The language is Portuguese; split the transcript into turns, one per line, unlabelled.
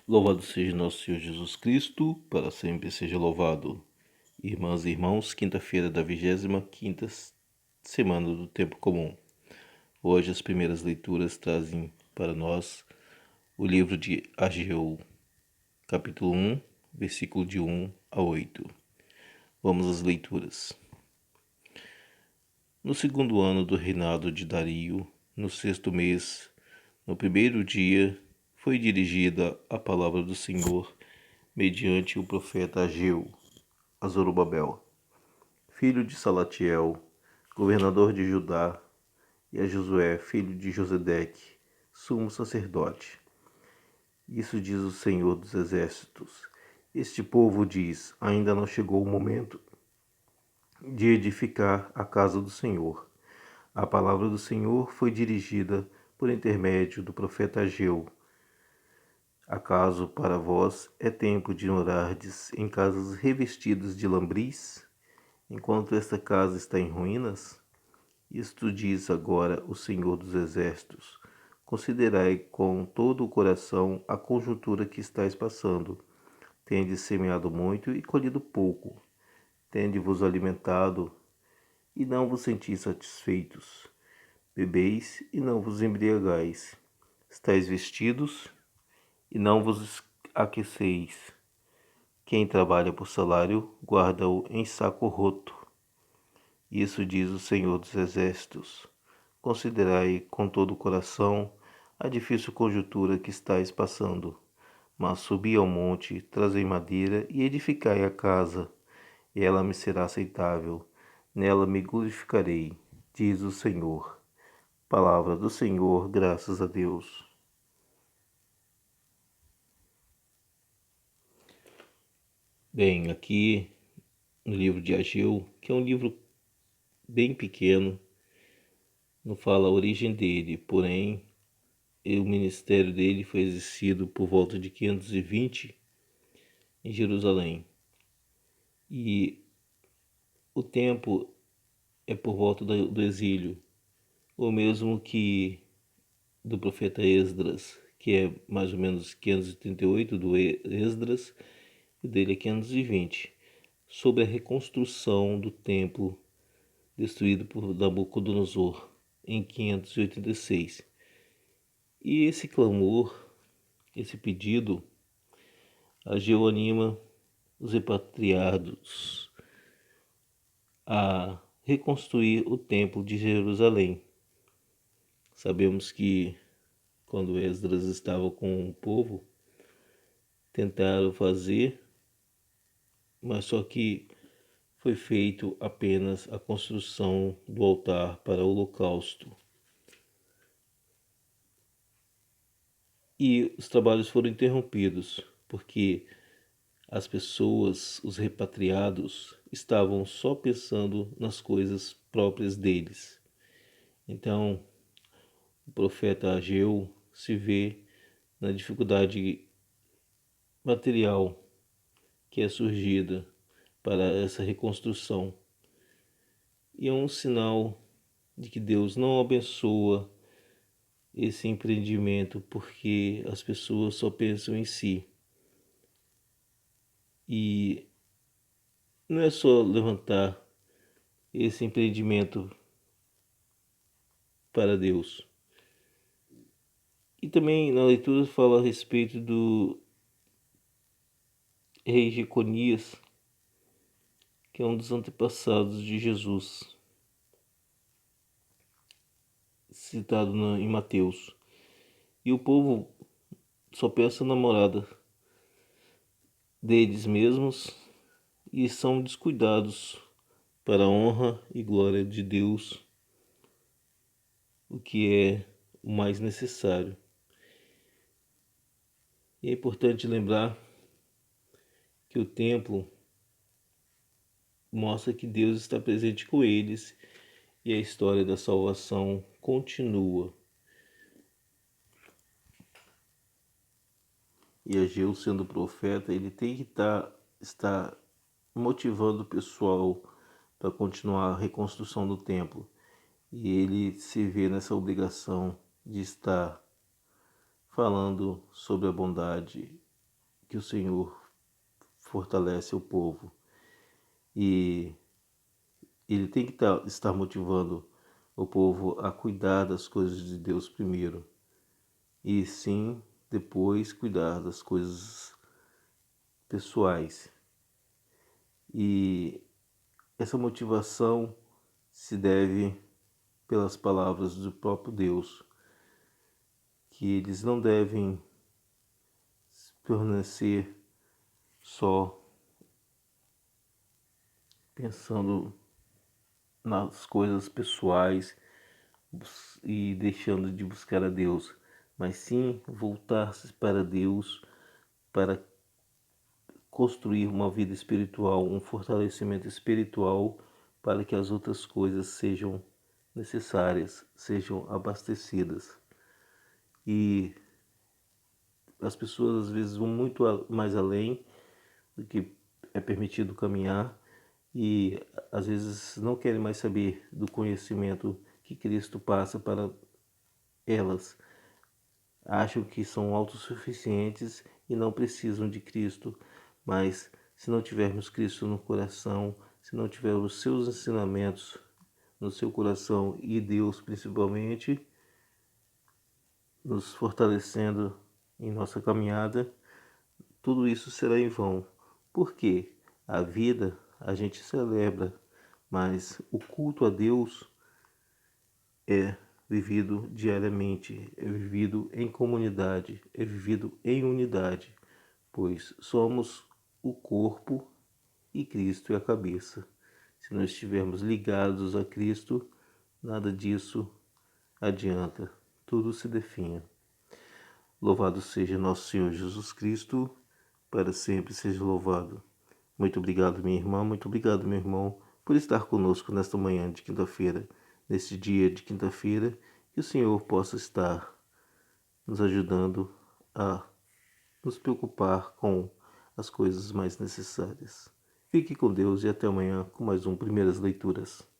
Louvado seja nosso Senhor Jesus Cristo, para sempre seja louvado. Irmãs e irmãos, quinta-feira da 25ª semana do Tempo Comum. Hoje as primeiras leituras trazem para nós o livro de Ageu, capítulo 1, versículo de 1 a 8. Vamos às leituras. No segundo ano do reinado de Dario, no sexto mês, no primeiro dia, foi dirigida a palavra do Senhor mediante o profeta Ageu a Zorobabel, filho de Salatiel, governador de Judá, e a Josué, filho de Josedeque, sumo sacerdote. Isso diz o Senhor dos Exércitos. Este povo diz: ainda não chegou o momento de edificar a casa do Senhor. A palavra do Senhor foi dirigida por intermédio do profeta Ageu. Acaso para vós é tempo de morardes em casas revestidas de lambris, enquanto esta casa está em ruínas? Isto diz agora o Senhor dos Exércitos: considerai com todo o coração a conjuntura que estáis passando. Tendes semeado muito e colhido pouco. Tende-vos alimentado e não vos sentis satisfeitos. Bebeis e não vos embriagais. Estais vestidos e não vos aqueceis. Quem trabalha por salário, guarda-o em saco roto. Isso diz o Senhor dos Exércitos. Considerai com todo o coração a difícil conjuntura que estáis passando. Mas subi ao monte, trazei madeira e edificai a casa, e ela me será aceitável. Nela me glorificarei, diz o Senhor. Palavra do Senhor, graças a Deus. Bem, aqui no livro de Ageu, que é um livro bem pequeno, não fala a origem dele, porém o ministério dele foi exercido por volta de 520 em Jerusalém. E o tempo é por volta do exílio, ou mesmo que do profeta Esdras, que é mais ou menos 538 do Esdras, e dele é 520, sobre a reconstrução do templo destruído por Nabucodonosor em 586. E esse clamor, esse pedido, Ageu anima os repatriados a reconstruir o templo de Jerusalém. Sabemos que quando Esdras estava com o povo, tentaram fazer, mas só que foi feito apenas a construção do altar para o holocausto. E os trabalhos foram interrompidos, porque as pessoas, os repatriados, estavam só pensando nas coisas próprias deles. Então, o profeta Ageu se vê na dificuldade material que é surgida para essa reconstrução. E é um sinal de que Deus não abençoa esse empreendimento porque as pessoas só pensam em si. E não é só levantar esse empreendimento para Deus. E também na leitura fala a respeito do rei Jeconias, que é um dos antepassados de Jesus, citado em Mateus. E o povo só pensa na morada deles mesmos e são descuidados para a honra e glória de Deus, o que é o mais necessário. E é importante lembrar que o templo mostra que Deus está presente com eles e a história da salvação continua. E Ageu, sendo profeta, ele tem que estar motivando o pessoal para continuar a reconstrução do templo. E ele se vê nessa obrigação de estar falando sobre a bondade que o Senhor fortalece o povo. E ele tem que estar motivando o povo a cuidar das coisas de Deus primeiro. E sim, depois cuidar das coisas pessoais. E essa motivação se deve pelas palavras do próprio Deus, que eles não devem permanecer só pensando nas coisas pessoais e deixando de buscar a Deus, mas sim voltar-se para Deus para construir uma vida espiritual, um fortalecimento espiritual para que as outras coisas sejam necessárias, sejam abastecidas. E as pessoas às vezes vão muito mais além do que é permitido caminhar e às vezes não querem mais saber do conhecimento que Cristo passa para elas. Acham que são autossuficientes e não precisam de Cristo, mas se não tivermos Cristo no coração, se não tivermos os seus ensinamentos no seu coração e Deus principalmente nos fortalecendo em nossa caminhada, tudo isso será em vão. Porque a vida a gente celebra, mas o culto a Deus é vivido diariamente, é vivido em comunidade, é vivido em unidade, pois somos o corpo e Cristo é a cabeça. Se não estivermos ligados a Cristo, nada disso adianta, tudo se definha. Louvado seja nosso Senhor Jesus Cristo, para sempre seja louvado. Muito obrigado, minha irmã, muito obrigado, meu irmão, por estar conosco nesta manhã de quinta-feira, neste dia de quinta-feira, que o Senhor possa estar nos ajudando a nos preocupar com as coisas mais necessárias. Fique com Deus e até amanhã com mais um Primeiras Leituras.